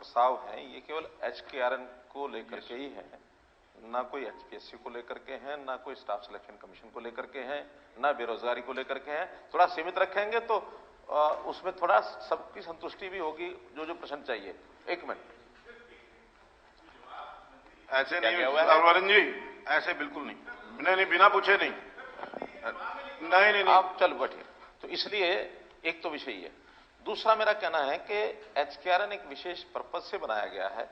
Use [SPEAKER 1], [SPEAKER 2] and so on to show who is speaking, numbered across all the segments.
[SPEAKER 1] प्रस्ताव हैं ये केवल HKRN को लेकर के ही है, ना कोई HPSC को लेकर के हैं, ना कोई स्टाफ सिलेक्शन कमीशन को लेकर के हैं, ना बेरोजगारी को लेकर के हैं। थोड़ा सीमित रखेंगे तो उसमें थोड़ा सबकी संतुष्टि भी होगी, जो प्रश्न चाहिए। एक मिनट,
[SPEAKER 2] ऐसे नहीं वरुण जी, ऐसे बिल्कुल नहीं, बिना पूछे नहीं, नहीं,
[SPEAKER 1] आप चल बैठिए। तो इसलिए एक तो विषय है। दूसरा मेरा कहना है कि HKRN एक विशेष पर्पज से बनाया गया है,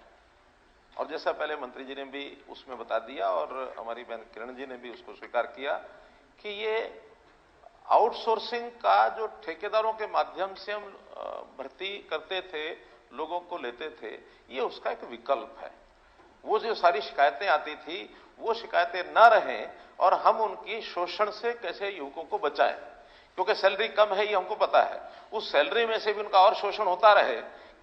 [SPEAKER 1] और जैसा पहले मंत्री जी ने भी उसमें बता दिया और हमारी बहन किरण जी ने भी उसको स्वीकार किया कि ये आउटसोर्सिंग का जो ठेकेदारों के माध्यम से हम भर्ती करते थे, लोगों को लेते थे, ये उसका एक विकल्प है। वो जो सारी शिकायतें आती थी वो शिकायतें न रहें और हम उनकी शोषण से कैसे युवकों को बचाएं, क्योंकि सैलरी कम है ये हमको पता है, उस सैलरी में से भी उनका और शोषण होता रहे।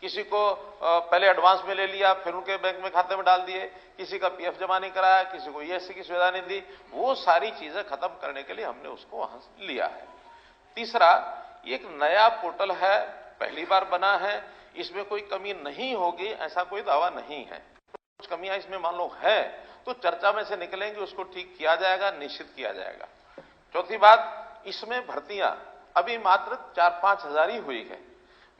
[SPEAKER 1] किसी को पहले एडवांस में ले लिया, फिर उनके बैंक में खाते में डाल दिए, किसी का PF जमा नहीं कराया, किसी को ESC की सुविधा नहीं दी, वो सारी चीजें खत्म करने के लिए हमने उसको वहां से लिया है। तीसरा, ये एक नया पोर्टल है, पहली बार बना है, इसमें कोई कमी नहीं होगी ऐसा कोई दावा नहीं है। कुछ कमियां इसमें मान लो है तो चर्चा में से निकलेंगे, उसको ठीक किया जाएगा, निश्चित किया जाएगा। चौथी बात, इसमें भर्तियां अभी मात्र 4-5 हजार ही हुई है,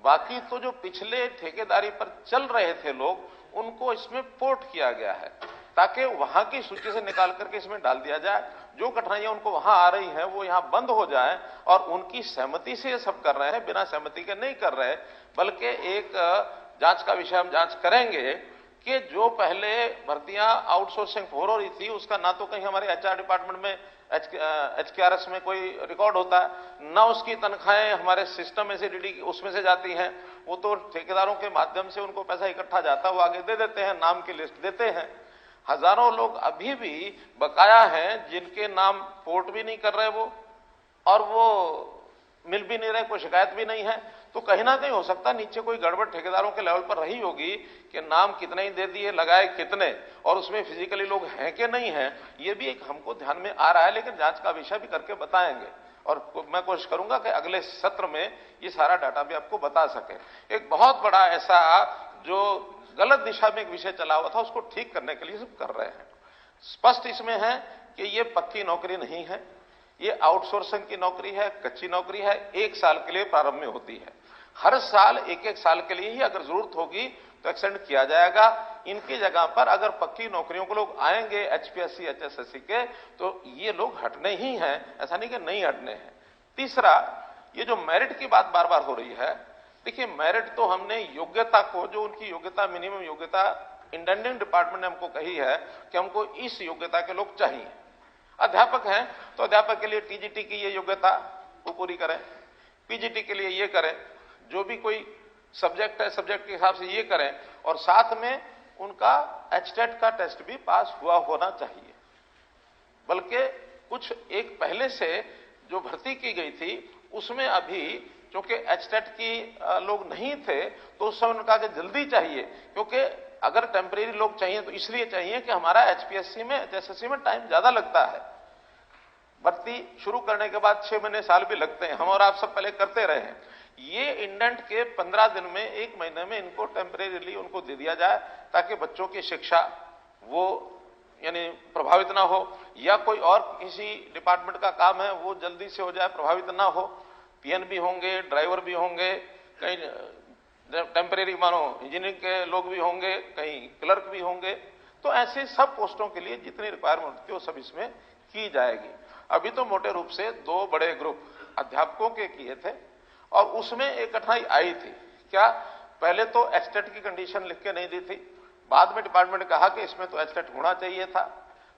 [SPEAKER 1] बाकी तो जो पिछले ठेकेदारी पर चल रहे थे लोग उनको इसमें पोर्ट किया गया है ताकि वहां की सूची से निकाल करके इसमें डाल दिया जाए। जो कठिनाइयां उनको वहां आ रही हैं वो यहां बंद हो जाए, और उनकी सहमति से ये सब कर रहे हैं, बिना सहमति के नहीं कर रहे। बल्कि एक जांच का विषय हम जांच करेंगे कि जो पहले भर्तियां आउटसोर्सिंग हो रही थी उसका ना तो कहीं हमारे HR डिपार्टमेंट में HKRS में कोई रिकॉर्ड होता है, ना उसकी तनख्वाहें हमारे सिस्टम में से DD उसमें से जाती हैं। वो तो ठेकेदारों के माध्यम से उनको पैसा इकट्ठा जाता है, वो आगे दे देते हैं, नाम की लिस्ट देते हैं। हजारों लोग अभी भी बकाया हैं जिनके नाम पोर्ट भी नहीं कर रहे वो, और वो मिल भी नहीं रहे, कोई शिकायत भी नहीं है। तो कहीं ना कहीं हो सकता है नीचे कोई गड़बड़ ठेकेदारों के लेवल पर रही होगी कि नाम कितने ही दे दिए, लगाए कितने, और उसमें फिजिकली लोग हैं कि नहीं हैं, ये भी एक हमको ध्यान में आ रहा है, लेकिन जांच का विषय भी करके बताएंगे। और मैं कोशिश करूंगा कि अगले सत्र में ये सारा डाटा भी आपको बता सके। एक बहुत बड़ा ऐसा जो गलत दिशा में एक विषय चला हुआ था उसको ठीक करने के लिए सब कर रहे हैं। स्पष्ट इसमें है कि ये पक्की नौकरी नहीं है, ये आउटसोर्सिंग की नौकरी है, कच्ची नौकरी है, 1 साल के लिए प्रारंभ में होती है। हर साल 1-1 साल के लिए ही अगर जरूरत होगी तो एक्सटेंड किया जाएगा। इनकी जगह पर अगर पक्की नौकरियों को लोग आएंगे HPSC HSSC के, तो ये लोग हटने ही हैं, ऐसा नहीं कि नहीं हटने हैं। तीसरा, ये जो मेरिट की बात बार बार हो रही है, देखिए मेरिट तो हमने योग्यता को, जो उनकी योग्यता, मिनिमम योग्यता इंटेंडिंग डिपार्टमेंट ने हमको कही है कि हमको इस योग्यता के लोग चाहिए। अध्यापक हैं तो अध्यापक के लिए TGT की ये योग्यता वो पूरी करें, PGT के लिए ये करें, जो भी कोई सब्जेक्ट है सब्जेक्ट के हिसाब से ये करें, और साथ में उनका HTET का टेस्ट भी पास हुआ होना चाहिए। बल्कि कुछ एक पहले से जो भर्ती की गई थी उसमें अभी चूंकि HTET की लोग नहीं थे तो उस समय उनका कि जल्दी चाहिए, क्योंकि अगर टेम्परेरी लोग चाहिए तो इसलिए चाहिए कि हमारा HPSC में HSSC में टाइम ज्यादा लगता है। भर्ती शुरू करने के बाद 6 महीने साल भी लगते हैं, हम और आप सब पहले करते रहे हैं। ये इंडेंट के 15 दिन में, 1 महीने में इनको टेम्परेरीली उनको दे दिया जाए ताकि बच्चों की शिक्षा वो यानी प्रभावित ना हो, या कोई और किसी डिपार्टमेंट का काम है वो जल्दी से हो जाए, प्रभावित ना हो। PN भी होंगे, ड्राइवर भी होंगे, कहीं टेम्परेरी मानो इंजीनियरिंग के लोग भी होंगे, कहीं क्लर्क भी होंगे। तो ऐसे सब पोस्टों के लिए जितनी रिक्वायरमेंट होती है वो सब इसमें की जाएगी। अभी तो मोटे रूप से 2 बड़े ग्रुप अध्यापकों के किए थे, और उसमें एक कठिनाई आई थी। क्या? पहले तो HTET की कंडीशन लिख के नहीं दी थी, बाद में डिपार्टमेंट ने कहा कि इसमें तो HTET होना चाहिए था।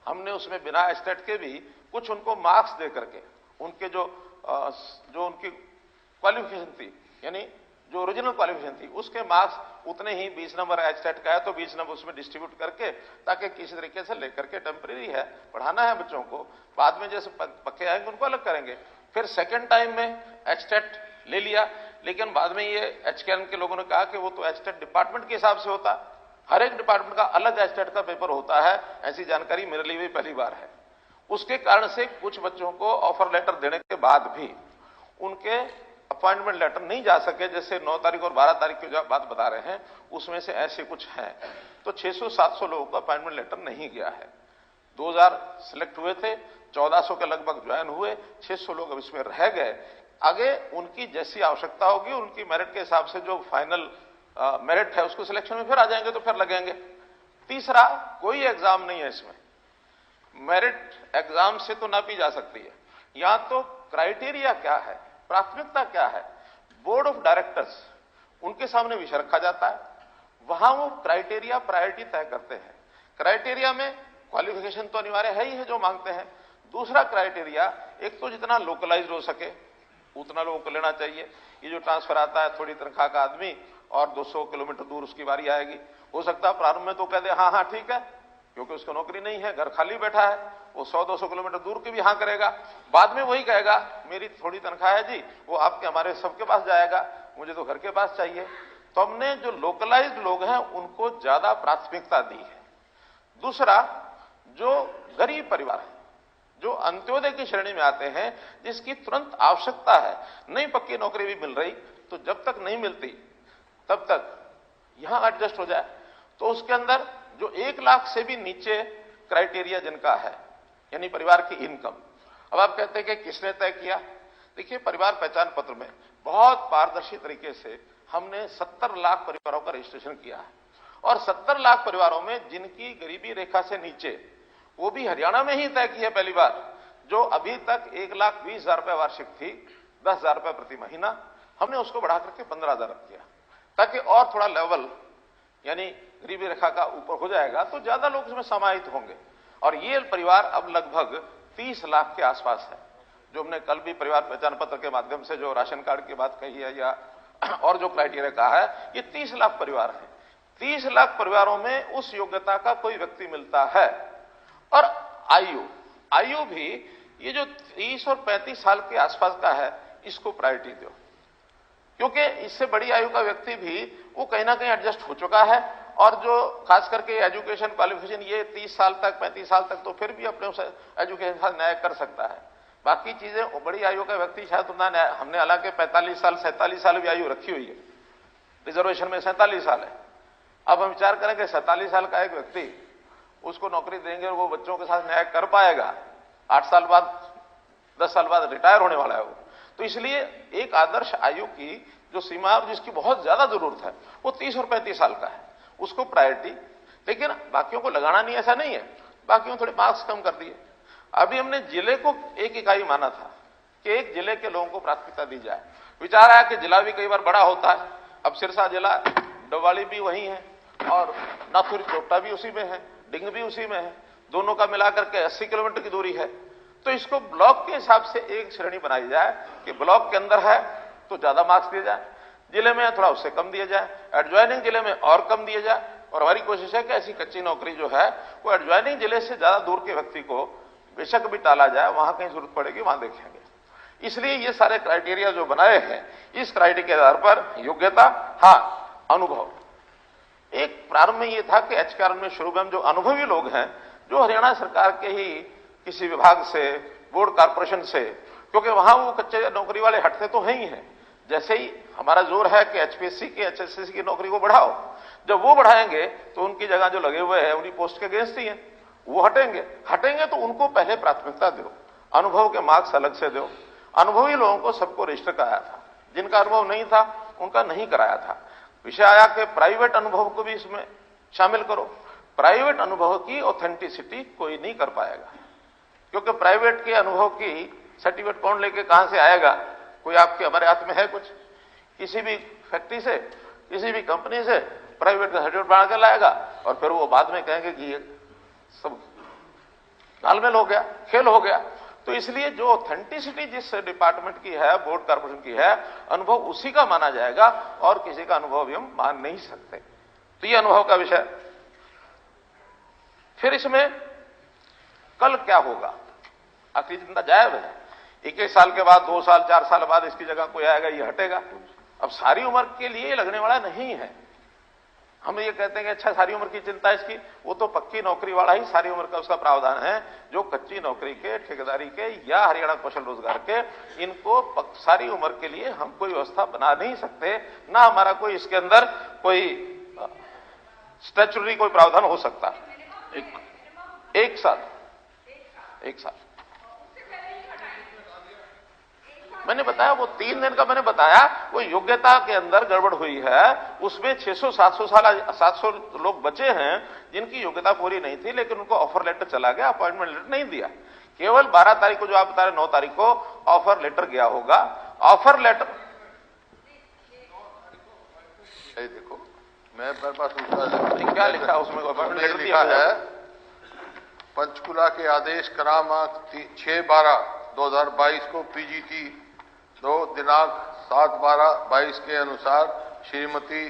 [SPEAKER 1] हमने उसमें बिना HTET के भी कुछ उनको मार्क्स दे करके उनके जो उनकी क्वालिफिकेशन थी, यानी जो ओरिजिनल क्वालिफिकेशन थी उसके मार्क्स उतने ही 20 नंबर HTET का है तो 20 नंबर उसमें डिस्ट्रीब्यूट करके, ताकि किसी तरीके से लेकर के, टेम्परेरी है, पढ़ाना है बच्चों को, बाद में जैसे पक्के आएंगे उनको अलग करेंगे। फिर सेकेंड टाइम में HTET ले लिया, लेकिन बाद में ये HKRN के लोगों ने कहा कि वो तो HTET डिपार्टमेंट के हिसाब से होता, हर एक डिपार्टमेंट का अलग HTET का पेपर होता है, ऐसी जानकारी मेरे लिए भी पहली बार है। उसके कारण से कुछ बच्चों को ऑफर लेटर देने के बाद भी उनके अपॉइंटमेंट लेटर नहीं जा सके, जैसे 9 तारीख और 12 तारीख की जो बात बता रहे हैं उसमें से ऐसे कुछ हैं, तो 600-700 लोगों का अपॉइंटमेंट लेटर नहीं गया है। 2000 सिलेक्ट हुए थे, 1400 के लगभग ज्वाइन हुए, 600 लोग अब इसमें रह गए। आगे उनकी जैसी आवश्यकता होगी, उनकी मेरिट के हिसाब से जो फाइनल मेरिट है उसको सिलेक्शन में फिर आ जाएंगे तो फिर लगेंगे। तीसरा, कोई एग्जाम नहीं है इसमें, मेरिट एग्जाम से तो नापी जा सकती है। यहां तो क्राइटेरिया क्या है, प्राथमिकता क्या है, बोर्ड ऑफ डायरेक्टर्स उनके सामने विषय रखा जाता है, वहां वो क्राइटेरिया प्रायोरिटी तय करते हैं। क्राइटेरिया में क्वालिफिकेशन तो अनिवार्य है ही है जो मांगते हैं। दूसरा क्राइटेरिया, एक तो जितना लोकलाइज्ड हो सके उतना लोगों को लेना चाहिए। ये जो ट्रांसफर आता है थोड़ी तनख्वाह का आदमी और 200 किलोमीटर दूर उसकी बारी आएगी, हो सकता है प्रारंभ में तो कह दे हाँ ठीक है, क्योंकि उसको नौकरी नहीं है, घर खाली बैठा है, वो 100-200 किलोमीटर दूर की भी हाँ करेगा। बाद में वही कहेगा मेरी थोड़ी तनख्वाह है जी, वो आपके हमारे सबके पास जाएगा, मुझे तो घर के पास चाहिए। तो हमने जो लोकलाइज्ड लोग हैं उनको ज्यादा प्राथमिकता दी है। दूसरा, जो गरीब परिवार है, जो अंत्योदय की श्रेणी में आते हैं, जिसकी तुरंत आवश्यकता है, नई पक्की नौकरी भी मिल रही, तो जब तक नहीं मिलती तब तक यहां एडजस्ट हो जाए। तो उसके अंदर जो 1 लाख से भी नीचे क्राइटेरिया जिनका है, यानी परिवार की इनकम। अब आप कहते हैं कि किसने तय किया? देखिए, परिवार पहचान पत्र में बहुत पारदर्शी तरीके से हमने 70 लाख परिवारों का रजिस्ट्रेशन किया है, और 70 लाख परिवारों में जिनकी गरीबी रेखा से नीचे, वो भी हरियाणा में ही तय की है पहली बार। जो अभी तक 1,20,000 रुपए वार्षिक थी, 10,000 रुपए प्रति महीना, हमने उसको बढ़ा करके 15,000 किया, ताकि और थोड़ा लेवल यानी गरीबी रेखा का ऊपर हो जाएगा तो ज्यादा लोग इसमें समाहित होंगे। और ये परिवार अब लगभग 30 लाख के आसपास है। जो हमने कल भी परिवार पहचान पत्र के माध्यम से जो राशन कार्ड की बात कही है या और जो क्राइटेरिया कहा है, ये 30 लाख परिवार है। 30 लाख परिवारों में उस योग्यता का कोई व्यक्ति मिलता है। और आयु भी ये जो 30 और 35 साल के आसपास का है, इसको प्रायोरिटी दो, क्योंकि इससे बड़ी आयु का व्यक्ति भी वो कहीं ना कहीं एडजस्ट हो चुका है। और जो खास करके एजुकेशन क्वालिफिकेशन, ये 30 साल तक 35 साल तक तो फिर भी अपने एजुकेशन के साथ न्याय कर सकता है। बाकी चीजें बड़ी आयु का व्यक्ति शायद उतना न्याय, हमने हालांकि 45 साल 47 साल भी आयु रखी हुई है, रिजर्वेशन में 47 साल है। अब हम विचार करें कि 47 साल का एक व्यक्ति, उसको नौकरी देंगे और वो बच्चों के साथ न्याय कर पाएगा? 8 साल बाद 10 साल बाद रिटायर होने वाला है वो। तो इसलिए एक आदर्श आयु की जो सीमा जिसकी बहुत ज्यादा जरूरत है वो 30 और 35 साल का है, उसको प्रायोरिटी। लेकिन बाकियों को लगाना नहीं, ऐसा नहीं है, बाकियों थोड़े मार्क्स कम कर दिए। अभी हमने जिले को एक इकाई माना था कि एक जिले के लोगों को प्राथमिकता दी जाए। विचार आया कि जिला भी कई बार बड़ा होता है, अब सिरसा जिला, डवाली भी वही है और नाथुर चोपटा भी उसी में है, डिंग भी उसी में है, दोनों का मिलाकर के 80 किलोमीटर की दूरी है। तो इसको ब्लॉक के हिसाब से एक श्रेणी बनाई जाए कि ब्लॉक के अंदर है तो ज्यादा मार्क्स दिए जाए, जिले में थोड़ा उससे कम दिए जाए, एडजॉइनिंग जिले में और कम दिए जाए। और हमारी कोशिश है कि ऐसी कच्ची नौकरी जो है वो एडजॉइनिंग जिले से ज्यादा दूर के व्यक्ति को बेशक भी टाला जाए, वहां कहीं जरूरत पड़ेगी वहां देखेंगे। इसलिए ये सारे क्राइटेरिया जो बनाए हैं, इस क्राइटेरिया के आधार पर योग्यता, हाँ अनुभव। एक प्रारंभ में ये था कि एचकेआर में शुरू में जो अनुभवी लोग हैं, जो हरियाणा सरकार के ही किसी विभाग से, बोर्ड कॉर्पोरेशन से, क्योंकि वहां वो कच्चे नौकरी वाले हटते तो हैं ही हैं। जैसे ही हमारा जोर है कि एचपीएससी की, एचएससी की नौकरी को बढ़ाओ, जब वो बढ़ाएंगे तो उनकी जगह जो लगे हुए हैं उन्हीं पोस्ट के अगेंस्ट ही हैं, वो हटेंगे तो उनको पहले प्राथमिकता दो, अनुभव के मार्क्स अलग से दो। अनुभवी लोगों को सबको रजिस्टर कराया था, जिनका अनुभव नहीं था उनका नहीं कराया था। विषय आया कि प्राइवेट अनुभव को भी इसमें शामिल करो। प्राइवेट अनुभव की ऑथेंटिसिटी कोई नहीं कर पाएगा, क्योंकि प्राइवेट के अनुभव की सर्टिफिकेट कौन लेके कहां से आएगा? कोई आपके हमारे हाथ में है कुछ? किसी भी फैक्ट्री से, किसी भी कंपनी से प्राइवेट का सर्टिफिकेट बना के लाएगा और फिर वो बाद में कहेंगे कि ये सब तालमेल हो गया, खेल हो गया। तो इसलिए जो ऑथेंटिसिटी जिस डिपार्टमेंट की है, बोर्ड कॉर्पोरेशन की है, अनुभव उसी का माना जाएगा और किसी का अनुभव भी हम मान नहीं सकते। तो ये अनुभव का विषय। फिर इसमें कल क्या होगा? आखिरी जिंदा जायब है। 21 साल के बाद, 2 साल 4 साल बाद इसकी जगह कोई आएगा, ये हटेगा। अब सारी उम्र के लिए लगने वाला नहीं है। हम ये कहते हैं कि अच्छा सारी उम्र की चिंता है इसकी, वो तो पक्की नौकरी वाला ही सारी उम्र का उसका प्रावधान है। जो कच्ची नौकरी के, ठेकेदारी के या हरियाणा कौशल रोजगार के, इनको सारी उम्र के लिए हम कोई व्यवस्था बना नहीं सकते, ना हमारा कोई इसके अंदर कोई स्टैच्यूटरी कोई प्रावधान हो सकता। एक साल मैंने बताया, वो 3 दिन का मैंने बताया, वो योग्यता के अंदर गड़बड़ हुई है। उसमें 600-700 लोग बचे हैं जिनकी योग्यता पूरी नहीं थी, लेकिन उनको ऑफर लेटर चला गया, अपॉइंटमेंट लेटर नहीं दिया। केवल 12 तारीख को, जो आप बता रहे 9 तारीख को ऑफर लेटर गया होगा। ऑफर लेटर
[SPEAKER 3] देखो, मेरे पास उसका
[SPEAKER 1] क्या लिखा है उसमें, अपॉइंटमेंट लेटर
[SPEAKER 3] लिखा है, पंचकुला के आदेश क्रमांक 6/12/2022 को PGT 2 दिनांक 7/12/22 के अनुसार श्रीमती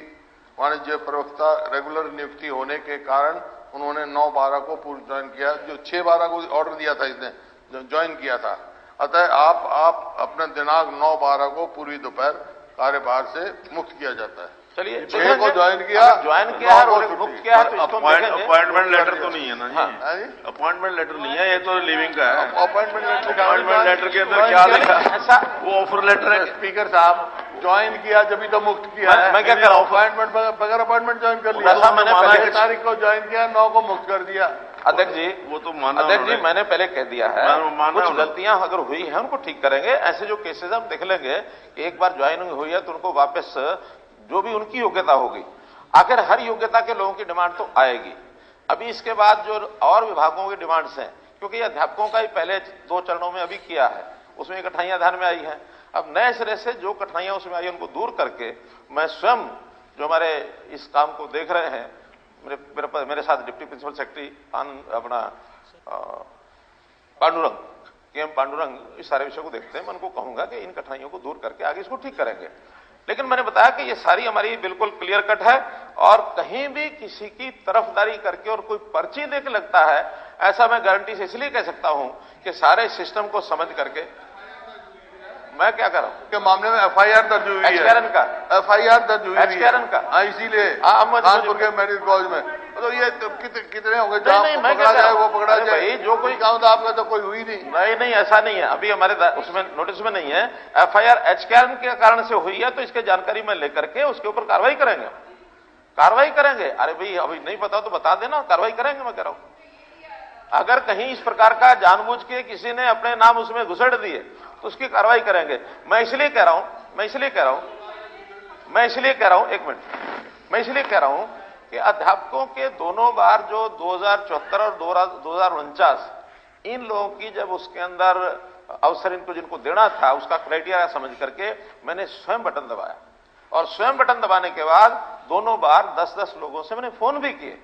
[SPEAKER 3] वाणिज्य प्रवक्ता रेगुलर नियुक्ति होने के कारण उन्होंने 9/12 को पूर्व ज्वाइन किया। जो 6/12 को ऑर्डर दिया था, इसने ज्वाइन किया था। अतः आप अपने दिनांक 9/12 को पूर्वी दोपहर कार्यभार से मुक्त किया जाता है।
[SPEAKER 1] चलिए,
[SPEAKER 3] 6 को ज्वाइन किया
[SPEAKER 1] है और मुक्त किया है, तो
[SPEAKER 2] अपॉइंटमेंट लेटर तो नहीं है ना जी, अपॉइंटमेंट लेटर नहीं है, ये तो लिविंग का है।
[SPEAKER 3] अपॉइंटमेंट
[SPEAKER 2] लेटर के अंदर क्या लिखा है? वो ऑफर लेटर है।
[SPEAKER 3] स्पीकर साहब, ज्वाइन किया जब तो मुक्त किया है।
[SPEAKER 1] मैं क्या कर रहा हूँ,
[SPEAKER 3] अपॉइंटमेंट बगैर अपॉइंटमेंट ज्वाइन कर लिया।
[SPEAKER 1] मैंने पहले
[SPEAKER 3] तारीख को ज्वाइन किया, 9 को मुक्त कर दिया।
[SPEAKER 1] अध्यक्ष जी,
[SPEAKER 2] वो तो माना
[SPEAKER 1] अध्यक्ष जी, मैंने पहले कह दिया है, कुछ
[SPEAKER 2] माना
[SPEAKER 1] गलतियां अगर हुई हैं उनको ठीक करेंगे। ऐसे जो केसेस हम देख लेंगे, एक बार ज्वाइनिंग हुई है तो उनको वापस जो भी उनकी योग्यता होगी, आखिर हर योग्यता के लोगों की डिमांड तो आएगी। अभी इसके बाद जो और विभागों की डिमांड्स हैं, क्योंकि ये अध्यापकों का ही पहले 2 चरणों में अभी किया है, उसमें कठिनाइयां ध्यान में आई हैं। अब नए सिरे से जो कठिनाइयां उसमें आई उनको दूर करके मैं स्वयं, जो हमारे इस काम को देख रहे हैं, मेरे साथ डिप्टी प्रिंसिपल सेक्रेटरी अपना पांडुरंग, KM पांडुरंग, इस सारे विषय को देखते हैं। मैं उनको कहूंगा कि इन कठिनाइयों को दूर करके आगे इसको ठीक करेंगे। लेकिन मैंने बताया कि ये सारी हमारी बिल्कुल क्लियर कट है, और कहीं भी किसी की तरफदारी करके और कोई पर्ची दे के लगता है, ऐसा मैं गारंटी से इसलिए कह सकता हूं कि सारे सिस्टम को समझ करके मैं क्या कर रहा हूं
[SPEAKER 3] के मामले में FIR दर्ज हुई है। FIR दर्ज हुई है, इसीलिए कानपुर के मेडिकल कॉलेज में। तो ये कितने हो गए,
[SPEAKER 1] नहीं, मैं
[SPEAKER 3] पकड़ा जाए वो पकड़ा जाए।
[SPEAKER 1] भाई जो कोई
[SPEAKER 3] काम आपका तो कोई हुई नहीं।
[SPEAKER 1] नहीं, ऐसा नहीं है। अभी हमारे उसमें नोटिस में नहीं है। FIR HKRN के कारण से हुई है, तो इसके जानकारी में लेकर के उसके ऊपर कार्रवाई करेंगे। अरे भाई, अभी नहीं पता तो बता देना, कार्रवाई करेंगे। मैं कह रहा हूं, अगर कहीं इस प्रकार का जानबूझ के किसी ने अपने नाम उसमें घुसेड़ दिए तो उसकी कार्रवाई करेंगे। मैं इसलिए कह रहा हूं कि अध्यापकों के दोनों बार जो 2074 और 2049, इन लोगों की जब उसके अंदर अवसर इनको जिनको देना था, उसका क्राइटेरिया समझ करके मैंने स्वयं बटन दबाया, और स्वयं बटन दबाने के बाद दोनों बार 10-10 लोगों से मैंने फोन भी किए।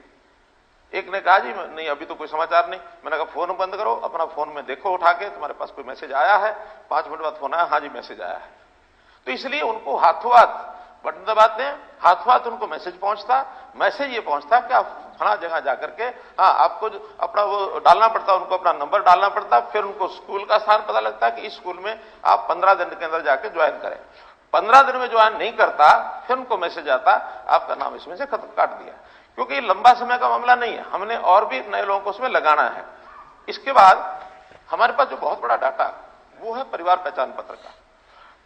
[SPEAKER 1] एक ने कहा जी नहीं, अभी तो कोई समाचार नहीं। मैंने कहा फोन बंद करो, अपना फोन में देखो उठा के, तुम्हारे पास कोई मैसेज आया है? 5 मिनट बाद फोन आया, हाँ जी मैसेज आया है। तो इसलिए उनको हाथों हाथ बटन दबाते हैं, हाथों हाथ उनको मैसेज ये पहुंचता कि आप फला जगह जाकर के, हाँ, आपको अपना वो डालना पड़ता, उनको अपना नंबर डालना पड़ता, फिर उनको स्कूल का स्थान पता लगता कि इस स्कूल में आप 15 दिन के अंदर जाके ज्वाइन करें। 15 दिन में ज्वाइन नहीं करता, फिर उनको मैसेज आता आपका नाम इसमें से खत्म, काट दिया। क्योंकि लंबा समय का मामला नहीं है, हमने और भी नए लोगों को उसमें लगाना है। इसके बाद हमारे पास जो बहुत बड़ा डाटा वो है परिवार पहचान पत्र का।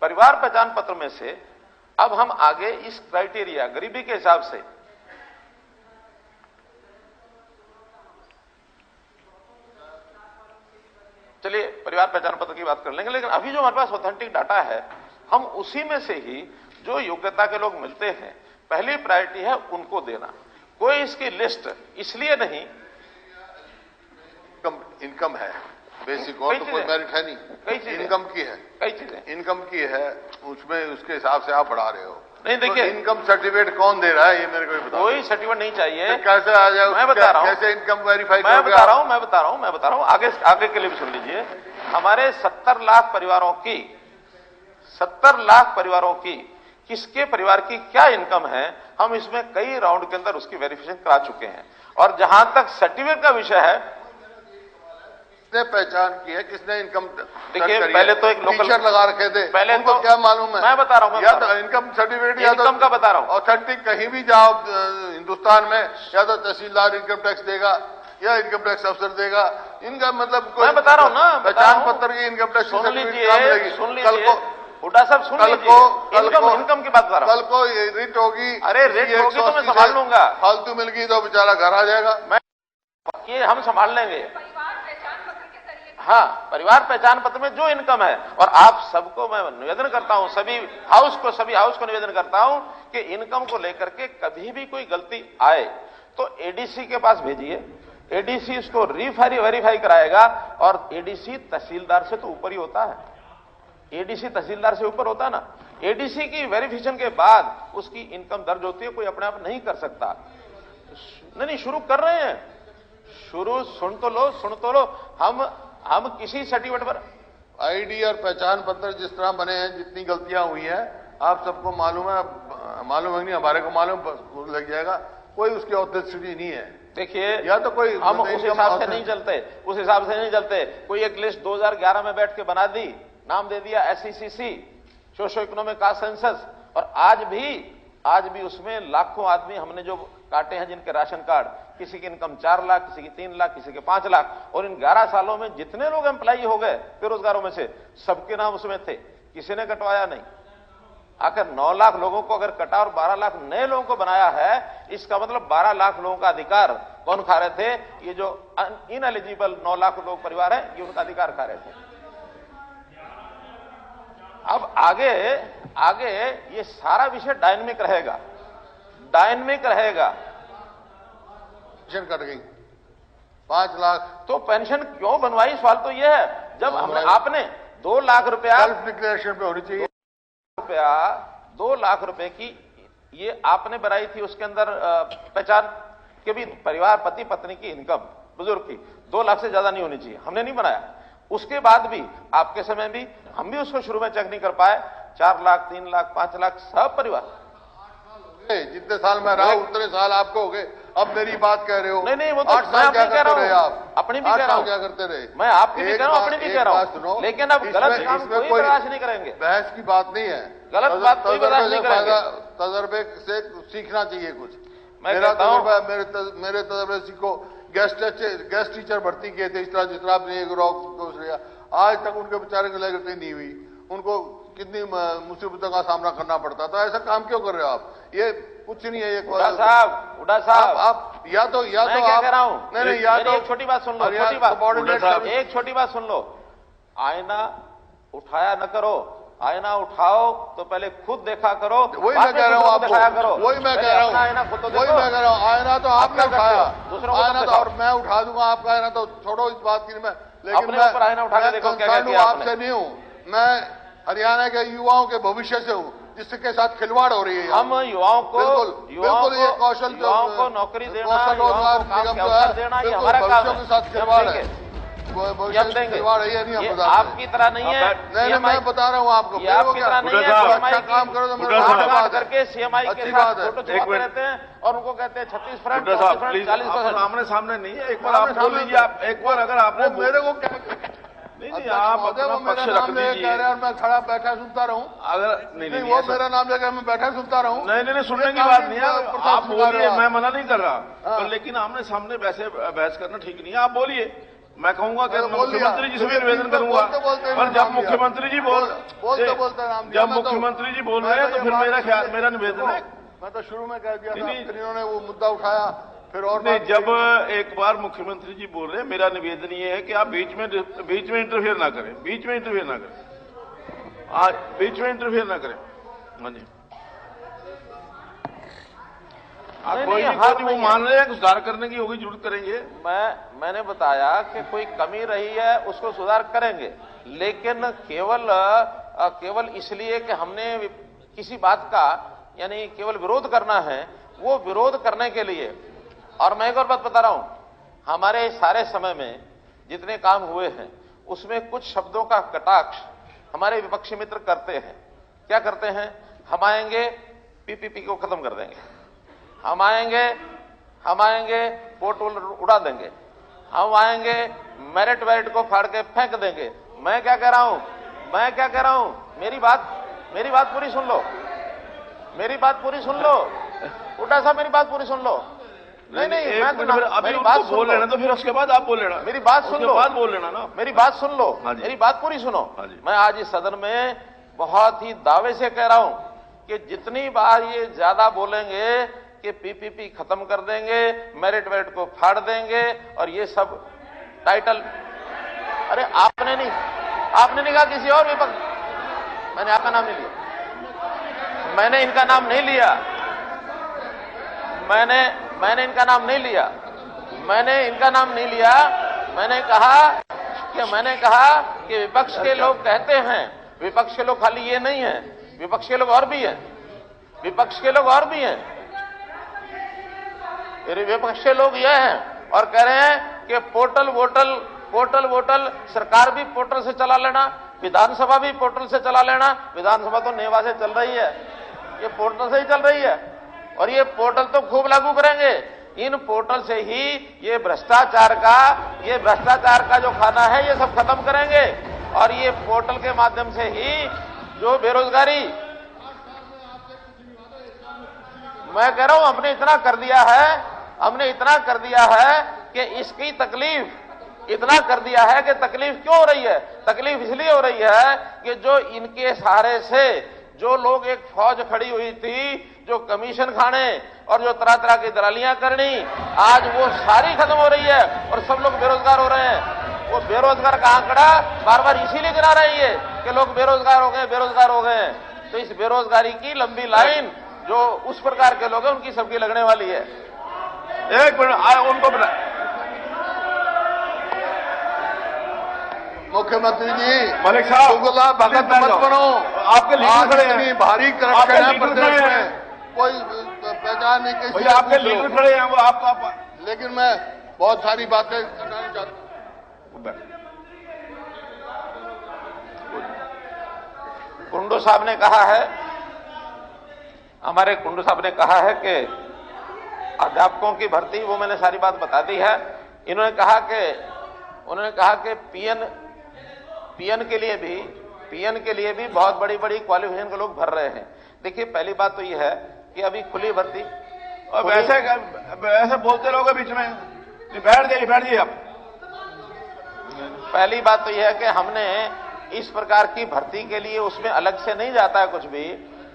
[SPEAKER 1] परिवार पहचान पत्र में से अब हम आगे इस क्राइटेरिया गरीबी के हिसाब से चलिए परिवार पहचान पत्र की बात कर लेंगे, लेकिन अभी जो हमारे पास ऑथेंटिक डाटा है, हम उसी में से ही जो योग्यता के लोग मिलते हैं, पहली प्रायोरिटी है उनको देना। कोई इसकी लिस्ट इसलिए नहीं,
[SPEAKER 3] इनकम है बेसिक, और तो कोई मेरिट है नहीं,
[SPEAKER 1] कई चीजें
[SPEAKER 3] इनकम की है,
[SPEAKER 1] कई चीजें
[SPEAKER 3] इनकम की है, उसमें उसके हिसाब से आप बढ़ा रहे हो।
[SPEAKER 1] नहीं देखिए,
[SPEAKER 3] तो इनकम सर्टिफिकेट कौन दे रहा है ये मेरे को बताओ।
[SPEAKER 1] कोई सर्टिफिकेट नहीं चाहिए।
[SPEAKER 3] कैसे आ जाए?
[SPEAKER 1] मैं बता रहा हूं,
[SPEAKER 3] कैसे इनकम वेरीफाई?
[SPEAKER 1] मैं बता रहा हूं, आगे के लिए भी सुन लीजिए। हमारे 70 लाख परिवारों की किसके परिवार की क्या इनकम है, हम इसमें कई राउंड के अंदर उसकी वेरिफिकेशन करा चुके हैं। और जहां तक सर्टिफिकेट का विषय है,
[SPEAKER 3] किसने पहचान की है, किसने इनकम?
[SPEAKER 1] देखिए पहले तो एक लोकल
[SPEAKER 3] टीचर लगा रखे थे,
[SPEAKER 1] पहले
[SPEAKER 3] उनको
[SPEAKER 1] तो
[SPEAKER 3] क्या मालूम है?
[SPEAKER 1] मैं बता रहा हूं,
[SPEAKER 3] या तो इनकम सर्टिफिकेट या तो
[SPEAKER 1] इनकम का बता रहा हूं,
[SPEAKER 3] ऑथेंटिक कहीं भी जाओ हिंदुस्तान में, या तो तहसीलदार इनकम टैक्स देगा या इनकम टैक्स अफसर देगा। इनका मतलब
[SPEAKER 1] मैं बता रहा हूं ना,
[SPEAKER 3] पहचान पत्र की इनकम टैक्स
[SPEAKER 1] सुन लीजिए,
[SPEAKER 3] कल को
[SPEAKER 1] हुड्डा साहब सुन लीजिए, इनकम की बात कर रहा हूं।
[SPEAKER 3] कल को रिट होगी,
[SPEAKER 1] अरे रेट होगी तो मैं संभाल लूंगा,
[SPEAKER 3] फालतू मिल गई तो बेचारा घर आ जाएगा।
[SPEAKER 1] मैं ये हम संभाल लेंगे। हाँ, परिवार पहचान पत्र में जो इनकम है, और आप सबको मैं निवेदन करता हूं, सभी हाउस को निवेदन करता हूं कि इनकम को लेकर के कभी भी कोई गलती आए तो एडीसी के पास भेजिए, एडीसी इसको वेरीफाई कराएगा, और एडीसी तहसीलदार से तो ऊपर ही होता है, एडीसी तहसीलदार से ऊपर होता है ना। एडीसी की वेरिफिकेशन के बाद उसकी इनकम दर्ज होती है, कोई अपने आप नहीं कर सकता। नहीं शुरू कर रहे हैं, शुरू सुन तो लो। हम किसी सर्टिफिकेट पर
[SPEAKER 3] आईडी और पहचान पत्र जिस तरह बने हैं, जितनी गलतियां हुई हैं, आप सबको मालूम है नहीं, हमारे को मालूम लग जाएगा, कोई उसकी ऑथेंटिसिटी नहीं है।
[SPEAKER 1] देखिए
[SPEAKER 3] या तो कोई
[SPEAKER 1] हम उस हिसाब से नहीं चलते, कोई एक लिस्ट 2011 में बैठ के बना दी, नाम दे दिया SECC, socio economic caste census, और आज भी उसमें लाखों आदमी हमने जो काटे हैं जिनके राशन कार्ड, किसी की इनकम 4 लाख, किसी की 3 लाख, किसी के 5 लाख, और इन 11 सालों में जितने लोग एम्प्लॉई हो गए बेरोजगारों में से, सबके नाम उसमें थे, किसी ने कटवाया नहीं। आखिर 9 लाख लोगों को अगर कटा और 12 लाख नए लोगों को बनाया है, इसका मतलब 12 लाख लोगों का अधिकार कौन खा रहे थे? ये जो इनएलिजिबल 9 लाख लोग परिवार है, ये उनका अधिकार खा रहे थे। अब आगे ये सारा विषय डायनेमिक रहेगा।
[SPEAKER 3] पेंशन कट गई 5 लाख,
[SPEAKER 1] तो पेंशन क्यों बनवाई? सवाल तो ये है, जब आपने 2 लाख रुपया
[SPEAKER 3] सेल्फ डिक्लेरेशन पे होनी चाहिए,
[SPEAKER 1] 2 लाख रुपए की ये आपने बनाई थी, उसके अंदर पहचान के भी परिवार पति पत्नी की इनकम बुजुर्ग की 2 लाख से ज्यादा नहीं होनी चाहिए, हमने नहीं बनाया। उसके बाद भी आपके समय भी हम भी उसको शुरू में चेक नहीं कर पाए, 4 लाख 3 लाख 5 लाख सब परिवार।
[SPEAKER 3] जितने साल मैं रहा उतने साल आपको हो गए, अब मेरी बात कह रहे हो?
[SPEAKER 1] नहीं वो तो मैं अपनी कह रहा हूं, आप अपनी भी कह रहा हूं,
[SPEAKER 3] क्या करते रहे?
[SPEAKER 1] मैं आपकी भी कह रहा हूं, अपनी भी कह रहा हूं, लेकिन अब गलत काम कोई बर्दाश्त नहीं करेंगे।
[SPEAKER 3] बहस की बात नहीं है,
[SPEAKER 1] गलत बात कोई बर्दाश्त नहीं करेंगे।
[SPEAKER 3] तजर्बे से सीखना चाहिए कुछ।
[SPEAKER 1] मेरा तजुर्बा,
[SPEAKER 3] मेरे तजर्बे सीखो। गेस्ट टीचर भर्ती किए थे, इस तरह जिस तरह आपने आज तक उनके बेचारे की लेगटी नहीं हुई, उनको कितनी मुसीबतों का सामना करना पड़ता, तो ऐसा काम क्यों कर रहे हो आप? ये कुछ नहीं है।
[SPEAKER 1] हुड्डा साहब
[SPEAKER 3] आप या तो
[SPEAKER 1] क्या कह रहा हूं?
[SPEAKER 3] नहीं या तो
[SPEAKER 1] एक छोटी बात सुन लो, एक छोटी बात सुन लो। आईना उठाया न करो, आईना उठाओ तो पहले खुद देखा करो,
[SPEAKER 3] वही मैं कह रहा हूं आपको,
[SPEAKER 1] दिखाया करो।
[SPEAKER 3] वही मैं कह रहा हूं,
[SPEAKER 1] आईना खुद तो देखो,
[SPEAKER 3] वही मैं कह रहा हूं। आईना तो आपने उठाया,
[SPEAKER 1] दूसरों को
[SPEAKER 3] आईना तो और मैं उठा दूंगा आपका आईना, तो छोड़ो इस बात की। मैं लेकिन
[SPEAKER 1] अपने ऊपर आईना उठा के देखो क्या किया
[SPEAKER 3] आपसे नहीं हूं, मैं हरियाणा के युवाओं के भविष्य से हूं, जिसके साथ खिलवाड़ हो रही है।
[SPEAKER 1] हम युवाओं को
[SPEAKER 3] ये कौशल
[SPEAKER 1] युवाओं को नौकरी देना,
[SPEAKER 3] रोजगार निगम जो है,
[SPEAKER 1] देना, ये हमारा काम है।
[SPEAKER 3] के साथ खिलवाड़ है, खिलवाड़ है, नहीं
[SPEAKER 1] आपकी तरह नहीं है।
[SPEAKER 3] नहीं मैं बता रहा हूँ आपको,
[SPEAKER 1] आपकी तरह नहीं है।
[SPEAKER 3] अच्छा काम करो तो मेरा
[SPEAKER 1] बात करके CMI के साथ फोटो छुपाते रहते हैं और उनको कहते हैं 36%, 40%।
[SPEAKER 2] आमने सामने नहीं है, एक बार आप बोल लीजिए। आप एक बार अगर आपने
[SPEAKER 3] मेरे को
[SPEAKER 2] नहीं आप अपना पक्ष रख लीजिए,
[SPEAKER 3] और मैं खड़ा बैठा सुनता रहूं।
[SPEAKER 2] अगर नहीं
[SPEAKER 3] वो मेरा नाम लेकर मैं बैठा सुनता रहूं।
[SPEAKER 2] नहीं सुनने की बात नहीं है, आप बोलिए, मैं मना नहीं कर रहा, लेकिन आमने सामने वैसे बहस करना ठीक नहीं है। आप बोलिए, मैं कहूंगा कि मुख्यमंत्री जी से भी निवेदन करूंगा, पर जब मुख्यमंत्री जी जब मुख्यमंत्री जी बोल रहे हैं तो फिर मेरा निवेदन है।
[SPEAKER 3] मैं तो शुरू में कह दिया था, फिर इन्होंने वो मुद्दा उठाया, फिर और
[SPEAKER 2] नहीं। जब एक बार मुख्यमंत्री जी बोल रहे हैं, मेरा निवेदन ये है कि आप बीच में इंटरफेयर ना करें, बीच में इंटरफेयर ना करें। हाँ जी, वो मान रहे हैं सुधार करने की होगी, जरूरत करेंगे।
[SPEAKER 1] मैंने बताया कि कोई कमी रही है उसको सुधार करेंगे, लेकिन केवल इसलिए कि हमने किसी बात का यानी केवल विरोध करना है, वो विरोध करने के लिए। और मैं एक और बात बता रहा हूं, हमारे सारे समय में जितने काम हुए हैं उसमें कुछ शब्दों का कटाक्ष हमारे विपक्षी मित्र करते हैं। क्या करते हैं? हम आएंगे PPP को खत्म कर देंगे, हम आएंगे पोर्ट उड़ा देंगे, हम आएंगे मेरिट वेरिट को फाड़ के फेंक देंगे। मैं क्या कह रहा हूं, मेरी बात पूरी सुन लो, मेरी बात पूरी सुन लो, उल्टा साहब मेरी बात पूरी सुन लो। नहीं मैं तो
[SPEAKER 2] अभी बात बोल लेना, तो फिर उसके बाद आप बोल लेना।
[SPEAKER 1] मेरी बात सुन लो,
[SPEAKER 2] बात बोल लेना ना,
[SPEAKER 1] मेरी बात सुन लो, मेरी बात पूरी सुनो। मैं आज इस सदन में बहुत ही दावे से कह रहा हूं कि जितनी बार ये ज्यादा बोलेंगे कि पीपीपी खत्म कर देंगे, मेरिट वेरिट को फाड़ देंगे और ये सब टाइटल, अरे आपने नहीं कहा किसी और विपक्ष, मैंने आपका नाम नहीं लिया, मैंने इनका नाम नहीं लिया, मैंने इनका नाम नहीं लिया, मैंने कहा कि विपक्ष के लोग कहते हैं, विपक्ष के लोग खाली ये नहीं है, विपक्ष के लोग और भी हैं, विपक्ष के लोग ये हैं और कह रहे हैं कि पोर्टल वोटल सरकार भी पोर्टल से चला लेना, विधानसभा भी पोर्टल से चला लेना। विधानसभा तो नेवा से चल रही है, ये पोर्टल से ही चल रही है और ये पोर्टल तो खूब लागू करेंगे। इन पोर्टल से ही ये भ्रष्टाचार का जो खाना है ये सब खत्म करेंगे और ये पोर्टल के माध्यम से ही जो बेरोजगारी, मैं कह रहा हूं हमने इतना कर दिया है कि इसकी तकलीफ इतना कर दिया है कि तकलीफ क्यों हो रही है? तकलीफ इसलिए हो रही है कि जो इनके सहारे से जो लोग, एक फौज खड़ी हुई थी जो कमीशन खाने और जो तरह तरह की दलालियां करनी, आज वो सारी खत्म हो रही है और सब लोग बेरोजगार हो रहे हैं। वो बेरोजगार का आंकड़ा बार बार इसीलिए गिरा रही है कि लोग बेरोजगार हो गए। तो इस बेरोजगारी की लंबी लाइन जो उस प्रकार के लोग हैं उनकी सबकी लगने वाली है।
[SPEAKER 2] एक मिनट उनको
[SPEAKER 3] मुख्यमंत्री जी,
[SPEAKER 2] मलिक साहब,
[SPEAKER 3] दुगला भगत मत बनो।
[SPEAKER 2] आपके लीडर खड़े हैं,
[SPEAKER 3] भारी करप्शन है प्रदेश में, कोई पहचान नहीं किसी।
[SPEAKER 2] आपके लीडर खड़े हैं, वो आपका,
[SPEAKER 3] लेकिन मैं बहुत सारी बातें करना चाहता हूं।
[SPEAKER 1] कुंडू साहब ने कहा है, हमारे कुंडू साहब ने कहा है कि अध्यापकों की भर्ती, वो मैंने सारी बात बता दी है। उन्होंने कहा कि पीएन के लिए भी बहुत बड़ी क्वालिफिकेशन के लोग भर रहे हैं। देखिए, पहली बात तो यह है कि अभी खुली भर्ती,
[SPEAKER 2] और वैसे बोलते रहोगे बीच में, बैठ जाइए आप।
[SPEAKER 1] पहली बात तो यह है कि हमने इस प्रकार की भर्ती के लिए उसमें अलग से नहीं जाता है कुछ भी,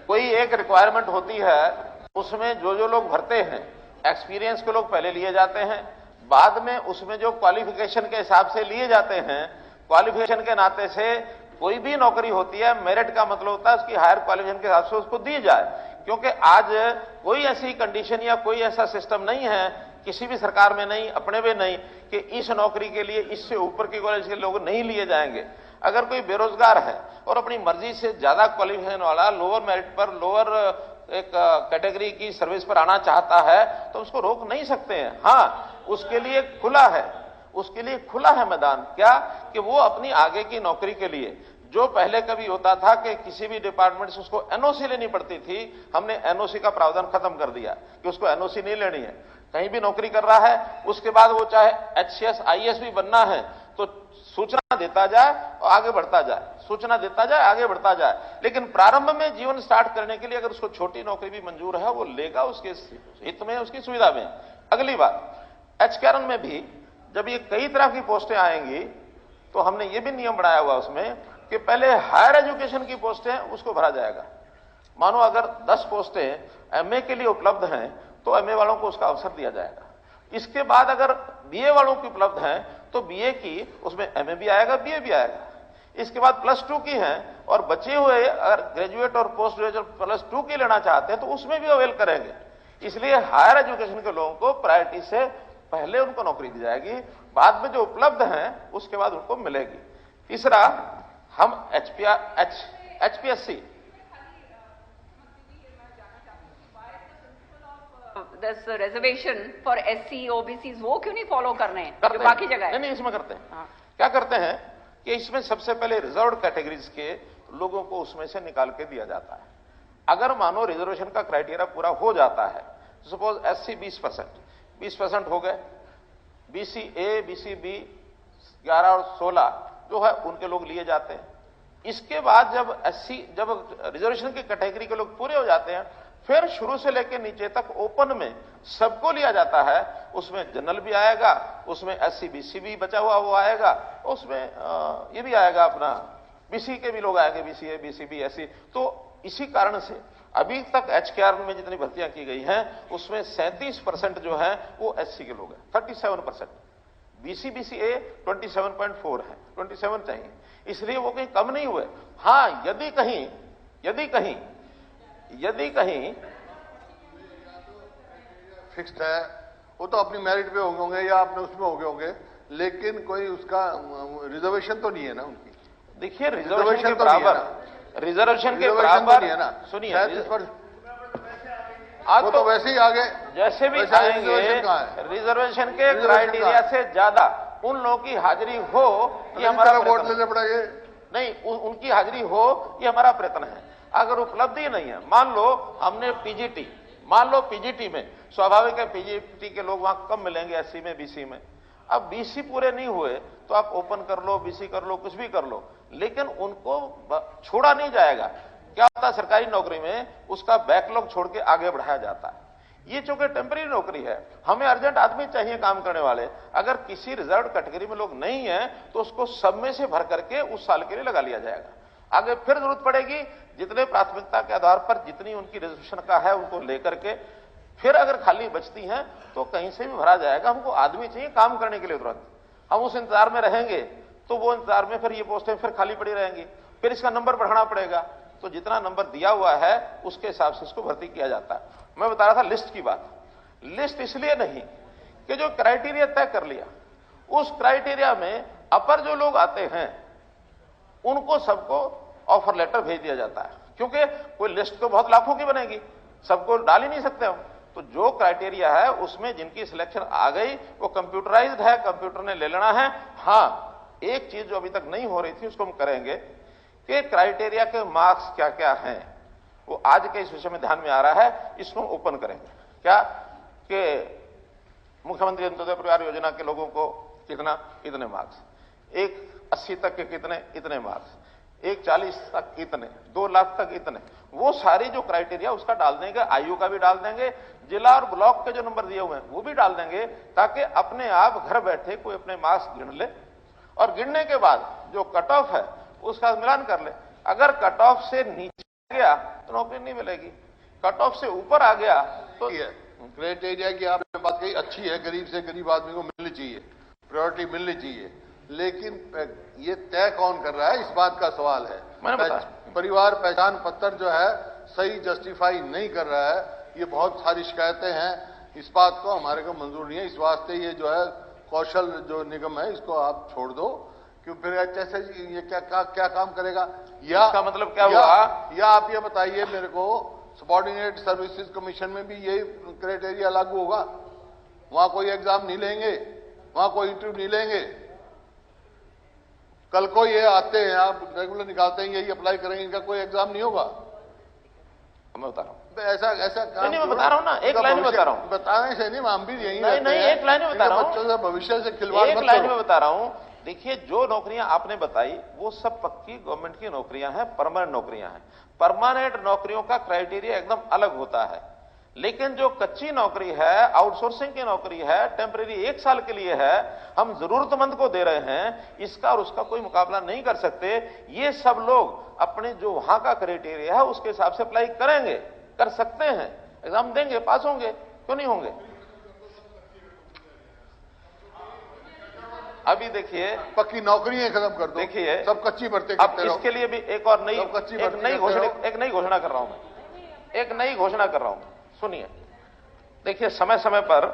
[SPEAKER 1] कोई एक रिक्वायरमेंट होती है, उसमें जो लोग भरते हैं एक्सपीरियंस के लोग पहले लिए जाते हैं, बाद में उसमें जो क्वालिफिकेशन के हिसाब से लिए जाते हैं, क्वालिफिकेशन के नाते से कोई भी नौकरी होती है, मेरिट का मतलब होता है उसकी हायर क्वालिफिकेशन के हिसाब से उसको दी जाए। क्योंकि आज कोई ऐसी कंडीशन या कोई ऐसा सिस्टम नहीं है, किसी भी सरकार में नहीं, अपने में नहीं, कि इस नौकरी के लिए इससे ऊपर के कॉलेज के लोग नहीं लिए जाएंगे। अगर कोई बेरोजगार है और अपनी मर्जी से ज्यादा क्वालिफिकेशन वाला लोअर मेरिट पर, लोअर एक कैटेगरी की सर्विस पर आना चाहता है तो उसको रोक नहीं सकते हैं। हाँ, उसके लिए खुला है मैदान, क्या कि वो अपनी आगे की नौकरी के लिए, जो पहले कभी होता था कि किसी भी डिपार्टमेंट से उसको एनओसी लेनी पड़ती थी, हमने एनओसी का प्रावधान खत्म कर दिया कि उसको एनओसी नहीं लेनी है। कहीं भी नौकरी कर रहा है, उसके बाद वो चाहे एचसीएस आईएएस भी बनना है तो सूचना देता जाए और आगे बढ़ता जाए, लेकिन प्रारंभ में जीवन स्टार्ट करने के लिए अगर उसको छोटी नौकरी भी मंजूर है, वो लेगा उसके हित में, उसकी सुविधा में। अगली बात, एचकेआरएन में भी जब ये कई तरह की पोस्टें आएंगी तो हमने ये भी नियम बनाया हुआ उसमें कि पहले हायर एजुकेशन की पोस्टें उसको भरा जाएगा। मानो अगर 10 पोस्टें एमए के लिए उपलब्ध हैं तो एमए वालों को उसका अवसर दिया जाएगा। इसके बाद अगर बीए वालों की उपलब्ध हैं तो बीए की उसमें एमए भी आएगा, बीए भी आएगा। इसके बाद +2 की हैं और बचे हुए अगर ग्रेजुएट और पोस्ट ग्रेजुएट +2 की लेना चाहते हैं तो उसमें भी अवेल करेंगे। इसलिए हायर एजुकेशन के लोगों को प्रायोरिटी से पहले उनको नौकरी दी जाएगी, बाद में जो उपलब्ध हैं उसके बाद उनको मिलेगी। तीसरा, हम HPSC,
[SPEAKER 4] this reservation for SC OBC वो क्यों नहीं फॉलो कर रहे हैं जो बाकी जगह है?
[SPEAKER 1] नहीं, इसमें करते हैं। क्या करते हैं कि इसमें सबसे पहले रिजर्व्ड कैटेगरीज के लोगों को उसमें से निकाल के दिया जाता है। अगर मानो रिजर्वेशन का क्राइटेरिया पूरा हो जाता है, सपोज एससी 20% हो गए, BCA, BCB 11 और 16 जो है उनके लोग लिए जाते हैं। इसके बाद जब रिजर्वेशन की कैटेगरी के लोग पूरे हो जाते हैं, फिर शुरू से लेकर नीचे तक ओपन में सबको लिया जाता है। उसमें जनरल भी आएगा, उसमें SC BC भी बचा हुआ वो आएगा, उसमें ये भी आएगा अपना BC के भी लोग आएंगे, BCA BCB SC। तो इसी कारण से अभी तक HKR में जितनी भर्तियां की गई हैं उसमें 37% जो है वो SC के लोग हैं, 37%। BCA 27.4 है, 27 चाहिए, इसलिए वो कहीं कम नहीं हुए। हाँ, यदि कहीं
[SPEAKER 3] फिक्स्ड है वो तो अपनी मेरिट पे होंगे या अपने उसमें होंगे, लेकिन कोई उसका रिजर्वेशन तो नहीं है ना उनकी।
[SPEAKER 1] देखिए रिजर्वेशन के बराबर सुनिए,
[SPEAKER 3] आज तो वैसे ही आगे
[SPEAKER 1] जैसे भी आएंगे रिजर्वेशन के क्राइटेरिया से ज्यादा उन लोगों की हाजिरी हो, ये हमारा
[SPEAKER 3] वोट लेने पड़ेंगे
[SPEAKER 1] नहीं, उनकी हाजिरी हो ये हमारा प्रयत्न है। अगर उपलब्धि नहीं है, मान लो हमने पीजीटी में स्वाभाविक है पीजीटी के लोग वहां कम मिलेंगे SC में BC में। अब BC पूरे नहीं हुए तो आप ओपन कर लो, BC कर लो, कुछ भी कर लो, लेकिन उनको छोड़ा नहीं जाएगा। क्या होता है सरकारी नौकरी में, उसका बैकलॉग छोड़ के आगे बढ़ाया जाता है। ये चूंकि टेम्पररी नौकरी है, हमें अर्जेंट आदमी चाहिए काम करने वाले। अगर किसी रिजर्व कैटेगरी में लोग नहीं है तो उसको सब में से भर करके उस साल के लिए लगा लिया जाएगा। आगे फिर जरूरत पड़ेगी, जितने प्राथमिकता के आधार पर जितनी उनकी रिजर्वेशन का है उनको लेकर के फिर अगर खाली बचती हैं तो कहीं से भी भरा जाएगा। हमको आदमी चाहिए काम करने के लिए तुरंत। हम उस इंतजार में रहेंगे तो वो इंतजार में फिर ये पोस्टें फिर खाली पड़ी रहेंगी, फिर इसका नंबर बढ़ाना पड़ेगा। तो जितना नंबर दिया हुआ है उसके हिसाब से इसको भर्ती किया जाता है। मैं बता रहा था लिस्ट की बात। लिस्ट इसलिए नहीं कि जो क्राइटेरिया तय कर लिया, उस क्राइटेरिया में अपर जो लोग आते हैं उनको सबको ऑफर लेटर भेज दिया जाता है, क्योंकि कोई लिस्ट तो बहुत लाखों की बनेगी, सबको डाल ही नहीं सकते हम। तो जो क्राइटेरिया है उसमें जिनकी सिलेक्शन आ गई वो कंप्यूटराइज्ड है, कंप्यूटर ने ले लेना है। हाँ, एक चीज जो अभी तक नहीं हो रही थी उसको हम करेंगे कि क्राइटेरिया के मार्क्स क्या क्या हैं, वो आज के इस विषय में ध्यान में आ रहा है, इसको ओपन करेंगे। क्या कि मुख्यमंत्री अंत्योदय परिवार योजना के लोगों को कितना, इतने मार्क्स, एक 80 तक के कितने, इतने मार्क्स, एक 40 तक इतने, 2 लाख तक इतने, वो सारी जो क्राइटेरिया उसका डाल देंगे, आयु का भी डाल देंगे, जिला और ब्लॉक के जो नंबर दिए हुए हैं वो भी डाल देंगे, ताकि अपने आप घर बैठे कोई अपने मार्क्स गिन ले और गिनने के बाद जो कट ऑफ है उसका मिलान कर ले। अगर कट ऑफ से नीचे गया तो नौकरी नहीं मिलेगी, कट ऑफ से ऊपर आ गया तो
[SPEAKER 3] क्राइटेरिया की आपने बात कही अच्छी है, गरीब से गरीब आदमी को मिलनी चाहिए, प्रायोरिटी मिलनी चाहिए, लेकिन ये तय कौन कर रहा है इस बात का सवाल है। परिवार पहचान पत्र जो है सही जस्टिफाई नहीं कर रहा है, ये बहुत सारी शिकायतें हैं, इस बात को हमारे को मंजूर नहीं है। इस वास्ते ये जो है कौशल जो निगम है इसको आप छोड़ दो, क्यों फिर ऐसे ये क्या काम करेगा। या
[SPEAKER 1] इसका मतलब क्या हुआ,
[SPEAKER 3] या आप ये बताइए मेरे को, सबॉर्डिनेट सर्विसेज कमीशन में भी यही क्राइटेरिया लागू होगा? वहां कोई एग्जाम नहीं लेंगे, वहां कोई इंटरव्यू नहीं लेंगे, कल को ये आते हैं आप रेगुलर निकालते हैं यही अप्लाई करेंगे, इनका कोई एग्जाम नहीं होगा?
[SPEAKER 1] मैं बता रहा हूं
[SPEAKER 3] ऐसा काम
[SPEAKER 1] नहीं, मैं बता रहा हूं ना, एक लाइन में बता रहा हूं,
[SPEAKER 3] बताने से नहीं, हम भी यही
[SPEAKER 1] नहीं, एक लाइन में बता रहा हूं,
[SPEAKER 3] बच्चों से भविष्य से खिलवाड़
[SPEAKER 1] एक लाइन में बता रहा हूं। देखिए, जो नौकरियां आपने बताई वो सब पक्की गवर्नमेंट की नौकरियां हैं, परमानेंट नौकरियां हैं। परमानेंट नौकरियों का क्राइटेरिया एकदम अलग होता है, लेकिन जो कच्ची नौकरी है, आउटसोर्सिंग की नौकरी है, टेम्परेरी 1 साल के लिए है, हम जरूरतमंद को दे रहे हैं, इसका और उसका कोई मुकाबला नहीं कर सकते। ये सब लोग अपने जो वहां का क्राइटेरिया है उसके हिसाब से अप्लाई करेंगे, कर सकते हैं, एग्जाम देंगे, पास होंगे, क्यों नहीं होंगे। अभी देखिए,
[SPEAKER 3] पक्की नौकरियां खत्म कर दो,
[SPEAKER 1] देखिए
[SPEAKER 3] सब कच्ची भर्ती
[SPEAKER 1] अब इसके लिए भी एक और नई घोषणा कर रहा हूं मैं, एक नई घोषणा कर रहा हूं। सुनिए, देखिए समय समय पर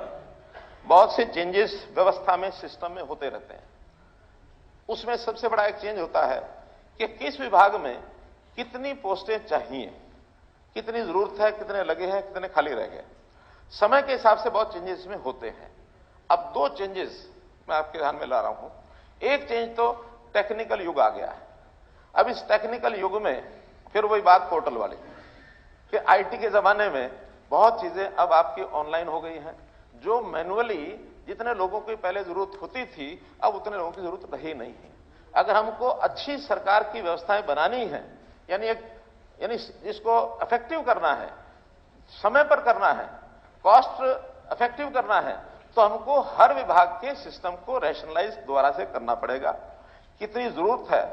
[SPEAKER 1] बहुत से चेंजेस व्यवस्था में, सिस्टम में होते रहते हैं। उसमें सबसे बड़ा एक चेंज होता है कि किस विभाग में कितनी पोस्टें चाहिए, कितनी जरूरत है, कितने लगे हैं, कितने खाली रह गए। समय के हिसाब से बहुत चेंजेस में होते हैं। अब 2 चेंजेस मैं आपके ध्यान में ला रहा हूं। एक चेंज तो टेक्निकल युग आ गया है। अब इस टेक्निकल युग में फिर वही बात पोर्टल वाली कि आईटी के जमाने में बहुत चीजें अब आपकी ऑनलाइन हो गई हैं। जो मैनुअली जितने लोगों की पहले जरूरत होती थी अब उतने लोगों की जरूरत रही नहीं है। अगर हमको अच्छी सरकार की व्यवस्थाएं बनानी है, यानी इसको इफेक्टिव करना है, समय पर करना है, कॉस्ट इफेक्टिव करना है, तो हमको हर विभाग के सिस्टम को रैशनलाइज दोबारा से करना पड़ेगा। कितनी जरूरत है,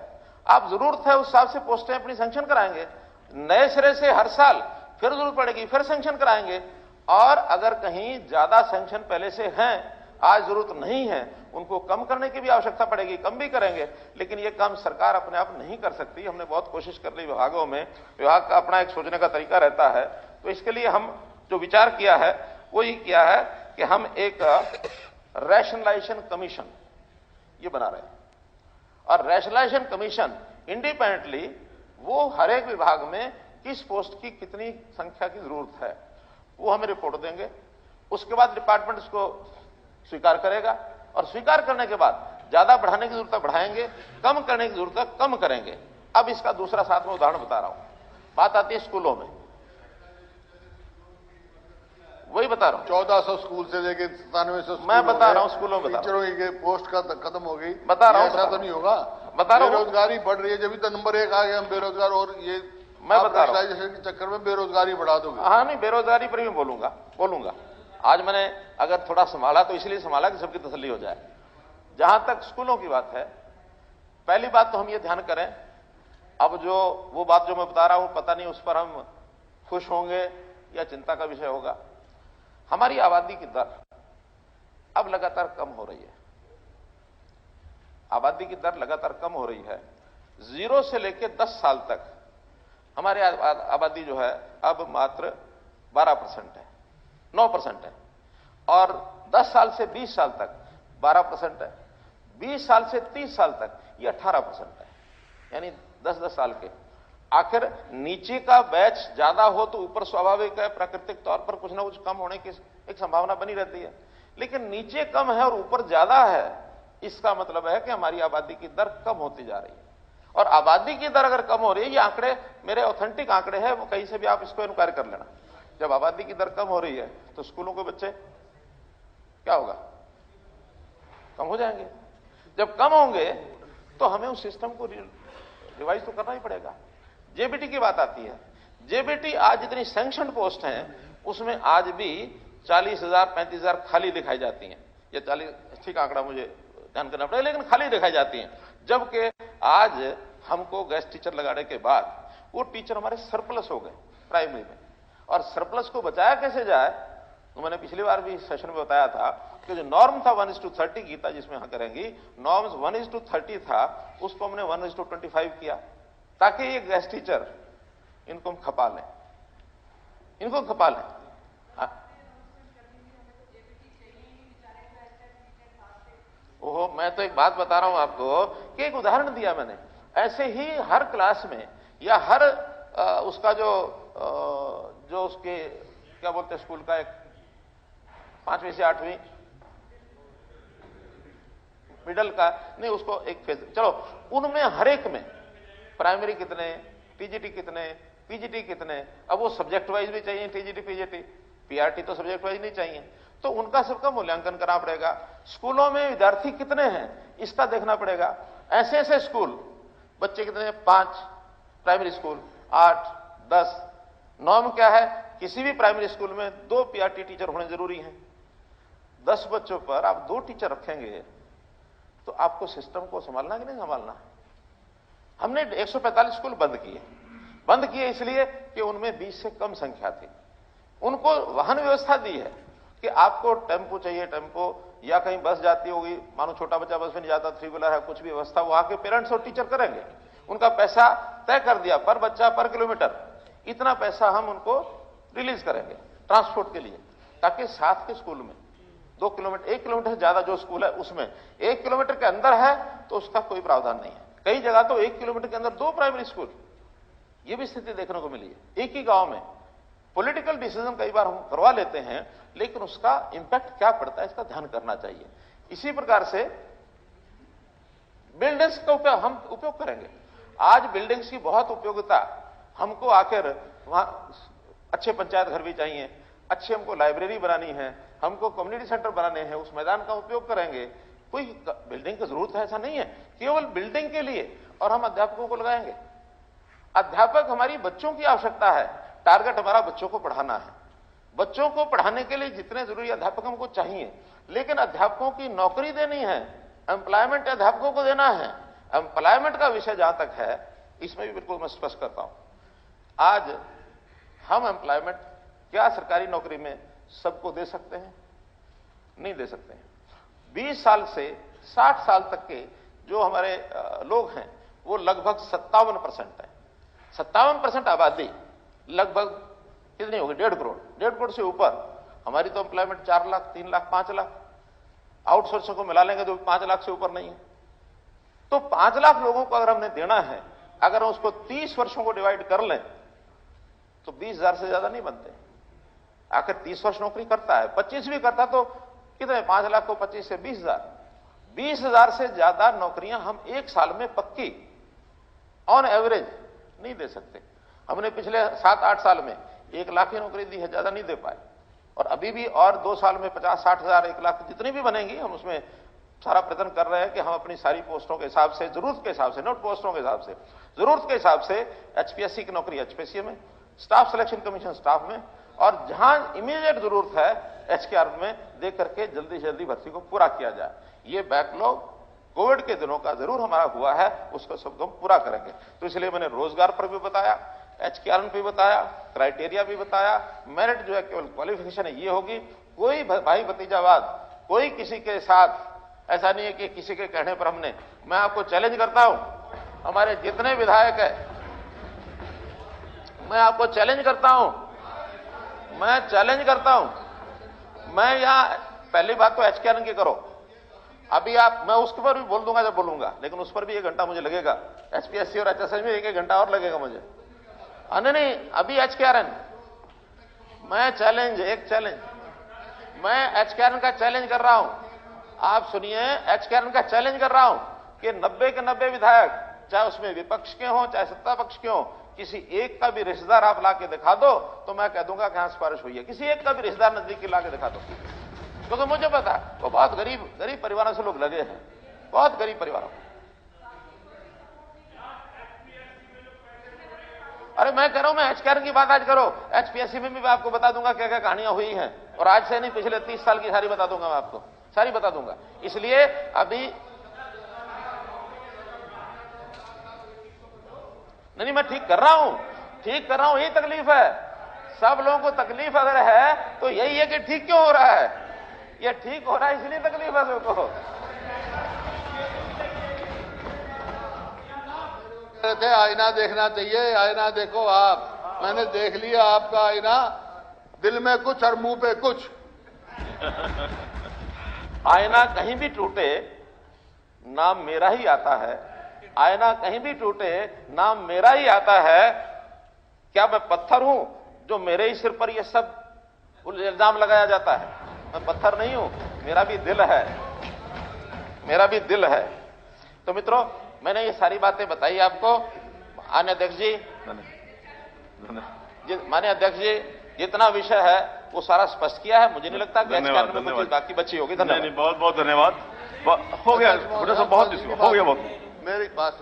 [SPEAKER 1] आप जरूरत है उस हिसाब से पोस्टें अपनी सैंक्शन कराएंगे, नए सिरे से हर साल फिर जरूरत पड़ेगी फिर सैंक्शन कराएंगे, और अगर कहीं ज्यादा सैंक्शन पहले से हैं, आज जरूरत नहीं है, उनको कम करने की भी आवश्यकता पड़ेगी, कम भी करेंगे। लेकिन यह काम सरकार अपने आप नहीं कर सकती। हमने बहुत कोशिश कर ली विभागों में, विभाग का अपना एक सोचने का तरीका रहता है। तो इसके लिए हम जो विचार किया है वो ये किया है कि हम एक रैशनलाइजेशन कमीशन ये बना रहे हैं, और रैशनलाइजेशन कमीशन इंडिपेंडेंटली वो हर एक विभाग में किस पोस्ट की कितनी संख्या की जरूरत है वो हमें रिपोर्ट देंगे। उसके बाद डिपार्टमेंट इसको स्वीकार करेगा, और स्वीकार करने के बाद ज्यादा बढ़ाने की जरूरत है बढ़ाएंगे, कम करने की जरूरत है कम करेंगे। अब इसका दूसरा साथ में उदाहरण बता रहा हूं। बात आती है स्कूलों में, वही बता रहा हूं।
[SPEAKER 3] 1400 स्कूल से लेके 9700
[SPEAKER 1] मैं बता रहा हूं, स्कूलों में
[SPEAKER 3] टीचरों की पोस्ट का खत्म हो गई,
[SPEAKER 1] बता रहा हूं।
[SPEAKER 3] ऐसा तो नहीं होगा,
[SPEAKER 1] बता रहा हूं।
[SPEAKER 3] बेरोजगारी बढ़ रही है, जब तो नंबर 1 आ गए हम बेरोजगार, और ये
[SPEAKER 1] मैं बता रहा हूं
[SPEAKER 3] के चक्कर में बेरोजगारी बढ़ा दोगे।
[SPEAKER 1] हाँ नहीं, बेरोजगारी पर भी बोलूंगा। आज मैंने अगर थोड़ा संभाला तो इसलिए संभाला कि सबकी तसल्ली हो जाए। जहां तक स्कूलों की बात है, पहली बात तो हम ये ध्यान करें, अब जो वो बात जो मैं बता रहा हूं पता नहीं उस पर हम खुश होंगे या चिंता का विषय होगा। हमारी आबादी की दर अब लगातार कम हो रही है। आबादी की दर लगातार कम हो रही है। 0 से लेकर 10 साल तक हमारी आबादी जो है अब मात्र 12% है, 9% है, और 10 साल से 20 साल तक 12% है, 20 साल से 30 साल तक ये 18% है, यानी 10-10 साल के। आखिर नीचे का बैच ज्यादा हो तो ऊपर स्वाभाविक है, प्राकृतिक तौर पर कुछ ना कुछ कम होने की एक संभावना बनी रहती है। लेकिन नीचे कम है और ऊपर ज्यादा है, इसका मतलब है कि हमारी आबादी की दर कम होती जा रही है। और आबादी की दर अगर कम हो रही है, ये आंकड़े मेरे ऑथेंटिक आंकड़े हैं, वो कहीं से भी आप इसको इंक्वायरी कर लेना। जब आबादी की दर कम हो रही है तो स्कूलों के बच्चे क्या होगा, कम हो जाएंगे। जब कम होंगे तो हमें उस सिस्टम को रिवाइज तो करना ही पड़ेगा। जेबीटी की बात आती है। जेबीटी आज जितनी सैंक्शन पोस्ट हैं उसमें आज भी 40,000 35,000 खाली दिखाई जाती हैं। ये 40 ठीक आंकड़ा मुझे ध्यान करना पड़ेगा, लेकिन खाली दिखाई जाती हैं। जबकि आज हमको गेस्ट टीचर लगाने के बाद वो टीचर हमारे सरप्लस हो गए प्राइमरी में। और सरप्लस को बचाया कैसे जाए, तो मैंने पिछली बार भी सेशन में बताया था कि जो नॉर्म था 1:30 गीता जिसमें यहां करेंगी, नॉर्म्स 1:30 था, उसको हमने 1:25 किया, ताकि ये गेस्ट टीचर इनको हम खपा लें। ओहो, मैं तो एक बात बता रहा हूं आपको कि एक उदाहरण दिया मैंने। ऐसे ही हर क्लास में या हर उसका जो उसके क्या बोलते हैं स्कूल का एक 5वीं से 8वीं मिडल का नहीं, उसको एक फेज, चलो उनमें हर एक में प्राइमरी कितने, टीजीटी कितने, पीजीटी कितने, अब वो सब्जेक्ट वाइज भी चाहिए, टीजीटी पीजीटी, पीआरटी तो सब्जेक्ट वाइज नहीं चाहिए, तो उनका सबका मूल्यांकन करना पड़ेगा। स्कूलों में विद्यार्थी कितने हैं इसका देखना पड़ेगा। ऐसे ऐसे स्कूल बच्चे कितने, 5 प्राइमरी स्कूल, 8, 10। नॉर्म क्या है, किसी भी प्राइमरी स्कूल में 2 पीआरटी टीचर होने जरूरी हैं। 10 बच्चों पर आप 2 टीचर रखेंगे तो आपको सिस्टम को संभालना कि नहीं संभालना। हमने 145 स्कूल बंद किए इसलिए कि उनमें 20 से कम संख्या थी। उनको वाहन व्यवस्था दी है कि आपको टेम्पो चाहिए, टेम्पो, या कहीं बस जाती होगी, मानो छोटा बच्चा बस में नहीं जाता, 3 व्हीलर है, कुछ भी व्यवस्था वहां के पेरेंट्स और टीचर करेंगे। उनका पैसा तय कर दिया, पर बच्चा पर किलोमीटर इतना पैसा हम उनको रिलीज करेंगे ट्रांसपोर्ट के लिए, ताकि साथ के स्कूल में 2 किलोमीटर 1 किलोमीटर से ज्यादा जो स्कूल है उसमें 1 किलोमीटर के अंदर है तो उसका कोई प्रावधान नहीं है। कई जगह तो 1 किलोमीटर के अंदर 2 प्राइमरी स्कूल, ये भी स्थिति देखने को मिली है एक ही गांव में। पॉलिटिकल डिसीजन कई बार हम करवा लेते हैं, लेकिन उसका इंपैक्ट क्या पड़ता है इसका ध्यान करना चाहिए। इसी प्रकार से बिल्डिंग्स का हम उपयोग करेंगे। आज बिल्डिंग्स की बहुत उपयोगिता, हमको आखिर वहां अच्छे पंचायत घर भी चाहिए, अच्छी हमको लाइब्रेरी बनानी है, हमको कम्युनिटी सेंटर बनाने हैं, उस मैदान का उपयोग करेंगे। कोई बिल्डिंग की जरूरत है ऐसा नहीं है, केवल बिल्डिंग के लिए, और हम अध्यापकों को लगाएंगे। अध्यापक हमारी बच्चों की आवश्यकता है, टारगेट हमारा बच्चों को पढ़ाना है। बच्चों को पढ़ाने के लिए जितने जरूरी अध्यापक हमको चाहिए, लेकिन अध्यापकों की नौकरी देनी है, एम्प्लॉयमेंट अध्यापकों को देना है। एम्प्लॉयमेंट का विषय जहां तक है, इसमें भी बिल्कुल मैं स्पष्ट करता हूं, आज हम एम्प्लॉयमेंट क्या सरकारी नौकरी में सबको दे सकते हैं? नहीं दे सकते हैं। 20 साल से 60 साल तक के जो हमारे लोग हैं वो लगभग 57% है। 57% आबादी लगभग कितनी होगी? 1.5 करोड़। 1.5 करोड़ से ऊपर हमारी तो एम्प्लॉयमेंट 4 लाख, 3 लाख, 5 लाख, आउटसोर्सिंग को मिला लेंगे तो 5 लाख से ऊपर नहीं है। तो 5 लाख लोगों को अगर हमने देना है, अगर हम उसको 30 वर्षों को डिवाइड कर लें तो 20,000 से ज्यादा नहीं बनते। आखिर 30 वर्ष नौकरी करता है, 25 भी करता तो कितने? 5 लाख को 25 से 20,000, 20,000 से ज्यादा नौकरियां हम एक साल में पक्की ऑन एवरेज नहीं दे सकते। हमने पिछले 7-8 साल में 1 लाख की नौकरी दी है, ज्यादा नहीं दे पाए। और अभी भी और 2 साल में 50-60 हजार, 1 लाख जितनी भी बनेंगी, हम उसमें सारा प्रयत्न कर रहे हैं कि हम अपनी सारी पोस्टों के हिसाब से, जरूरत के हिसाब से, नोट पोस्टों के हिसाब से, जरूरत के हिसाब से एचपीएससी की नौकरी एचपीएससी में, स्टाफ सिलेक्शन कमीशन स्टाफ में, और जहां इमीडिएट जरूरत है एचकेआर में दे करके जल्दी से जल्दी भर्ती को पूरा किया जाए। ये बैकलॉग कोविड के दिनों का जरूर हमारा हुआ है, उसको सबको हम पूरा करेंगे। तो इसलिए मैंने रोजगार पर भी बताया, एचकेआर पे बताया, क्राइटेरिया भी बताया, मेरिट जो है केवल क्वालिफिकेशन है ये होगी। कोई भाई भतीजावाद, कोई किसी के साथ ऐसा नहीं है कि किसी के कहने पर हमने, मैं आपको चैलेंज करता हूं, हमारे जितने विधायक है, मैं आपको चैलेंज करता हूं, मैं यहां पहली बात तो एचकेआर की करो, अभी आप, मैं उसके पर भी बोल दूंगा जब बोलूंगा, लेकिन उस पर भी 1 घंटा मुझे लगेगा, एचपीएससी और एचएसएस में 1 घंटा और लगेगा मुझे। नहीं, अभी एचकेआरएन, मैं एचकेआरएन का चैलेंज कर रहा हूं। आप सुनिए, एचकेआरएन का चैलेंज कर रहा हूं कि 90 के 90 विधायक, चाहे उसमें विपक्ष के हों चाहे सत्ता पक्ष के हों, किसी एक का भी रिश्तेदार आप लाके दिखा दो तो मैं कह दूंगा कि हां सिफारिश हुई है। किसी एक का भी रिश्तेदार नजदीकी लाके दिखा दो, क्योंकि मुझे पता है वो बहुत गरीब परिवारों से लोग लगे हैं, बहुत गरीब परिवारों। अरे मैं कह रहा हूं, मैं एचकेआर की बात आज करो, एचपीएससी में भी मैं आपको बता दूंगा क्या क्या कहानियां हुई हैं, और आज से नहीं पिछले 30 साल की सारी बता दूंगा, मैं आपको सारी बता दूंगा। इसलिए अभी नहीं, मैं ठीक कर रहा हूं, यही तकलीफ है। सब लोगों को तकलीफ अगर है तो यही है कि ठीक क्यों हो रहा है, ये ठीक हो रहा है इसलिए तकलीफ है सबको।
[SPEAKER 3] कहते आईना देखना चाहिए, आईना देखो आप, मैंने देख लिया आपका आईना, दिल में कुछ और मुंह पे कुछ।
[SPEAKER 1] आईना कहीं भी टूटे नाम मेरा ही आता है, आईना कहीं भी टूटे नाम मेरा ही आता है। क्या मैं पत्थर हूं जो मेरे ही सिर पर यह सब इल्जाम लगाया जाता है? मैं पत्थर नहीं हूं, मेरा भी दिल है, तो मित्रों मैंने ये सारी बातें बताई आपको। माननीय अध्यक्ष जी, जितना विषय है वो सारा स्पष्ट किया है। मुझे नहीं लगता कि कुछ बाकी बची होगी। धन्यवाद।
[SPEAKER 2] बहुत बहुत धन्यवाद। हो गया, बहुत हो गया, बहुत
[SPEAKER 3] मेरी बात